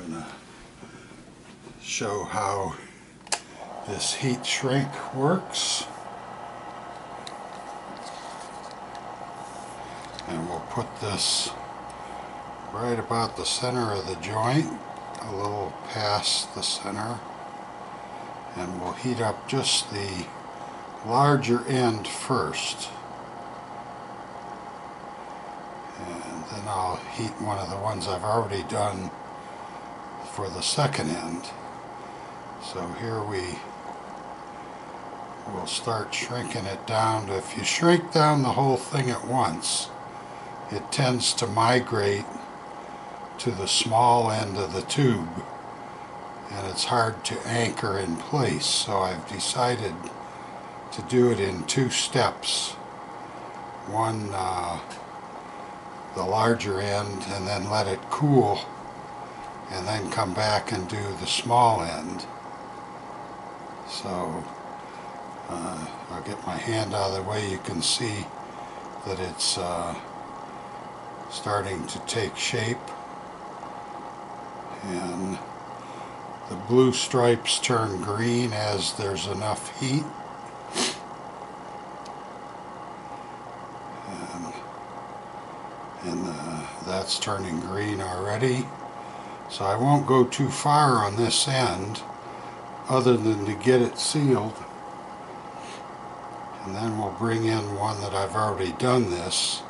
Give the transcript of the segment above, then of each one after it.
going to show how this heat shrink works. And we'll put this right about the center of the joint, a little past the center, and we'll heat up just the larger end first. And then I'll heat one of the ones I've already done for the second end. So here we will start shrinking it down. If you shrink down the whole thing at once, it tends to migrate to the small end of the tube, and it's hard to anchor in place. So I've decided to do it in two steps. One, the larger end, and then let it cool, and then come back and do the small end. So I'll get my hand out of the way. You can see that it's starting to take shape, and the blue stripes turn green as there's enough heat, and that's turning green already. So I won't go too far on this end other than to get it sealed, and then we'll bring in one that I've already done this.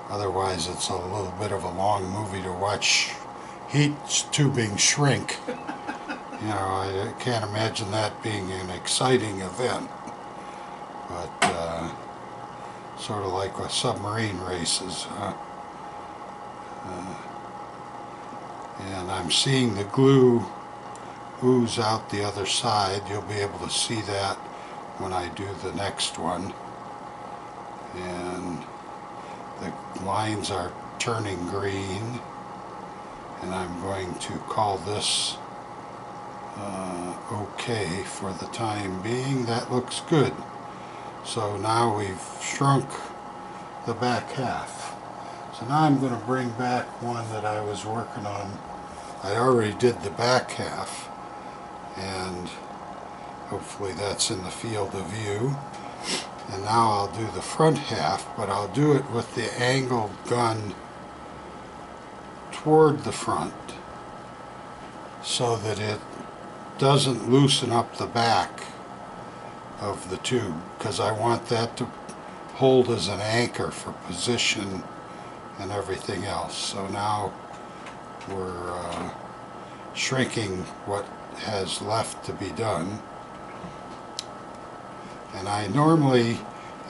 Otherwise it's a little bit of a long movie to watch heat tubing shrink. You know, I can't imagine that being an exciting event, but sort of like with submarine races. And I'm seeing the glue ooze out the other side. You'll be able to see that when I do the next one. And the lines are turning green, and I'm going to call this okay for the time being. That looks good. So now we've shrunk the back half. So now I'm going to bring back one that I was working on. I already did the back half, and hopefully that's in the field of view. And now I'll do the front half, but I'll do it with the angled gun toward the front so that it doesn't loosen up the back of the tube, because I want that to hold as an anchor for position and everything else. So now we're shrinking what has left to be done. And I normally,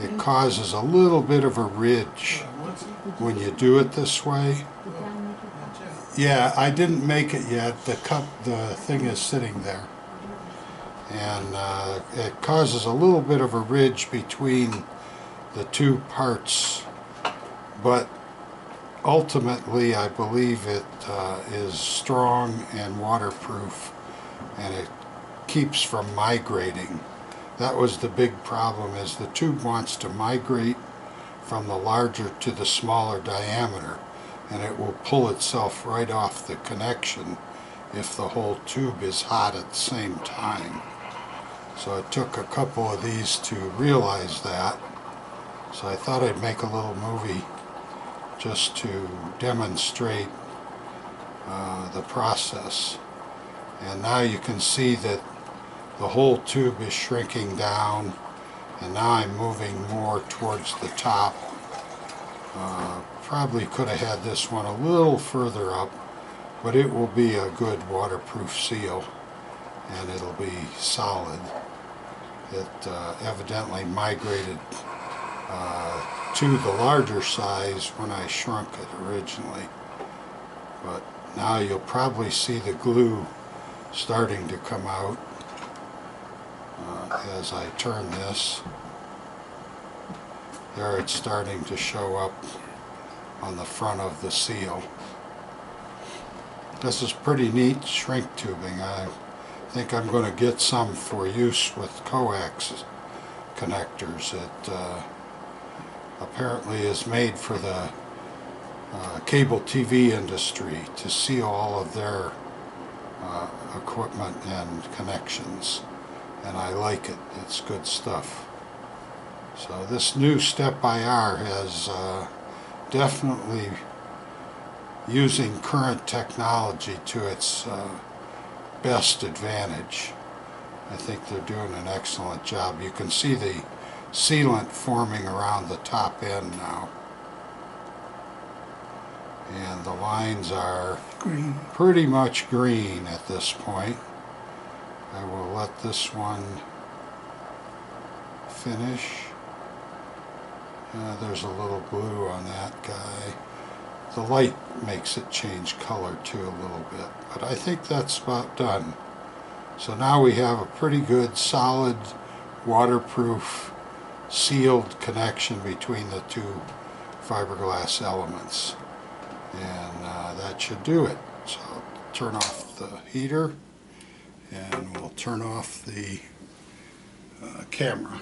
it causes a little bit of a ridge when you do it this way. Yeah, I didn't make it yet. The thing is sitting there. And it causes a little bit of a ridge between the two parts. But ultimately, I believe it is strong and waterproof, and it keeps from migrating. That was the big problem, is the tube wants to migrate from the larger to the smaller diameter, and it will pull itself right off the connection if the whole tube is hot at the same time. So it took a couple of these to realize that. So I thought I'd make a little movie just to demonstrate the process. And now you can see that the whole tube is shrinking down, and now I'm moving more towards the top. Probably could have had this one a little further up, but it will be a good waterproof seal, and it'll be solid. It evidently migrated to the larger size when I shrunk it originally. But now you'll probably see the glue starting to come out as I turn this. There it's starting to show up on the front of the seal. This is pretty neat shrink tubing. I think I'm going to get some for use with coax connectors. It apparently is made for the cable TV industry to seal all of their equipment and connections, and I like it. It's good stuff. So this new SteppIR has definitely using current technology to its best advantage. I think they're doing an excellent job. You can see the sealant forming around the top end now. And the lines are Green. pretty much green at this point. I will let this one finish. There's a little blue on that guy. The light makes it change color too a little bit, but I think that's about done. So now we have a pretty good solid waterproof sealed connection between the two fiberglass elements, and that should do it. So turn off the heater and we'll turn off the camera.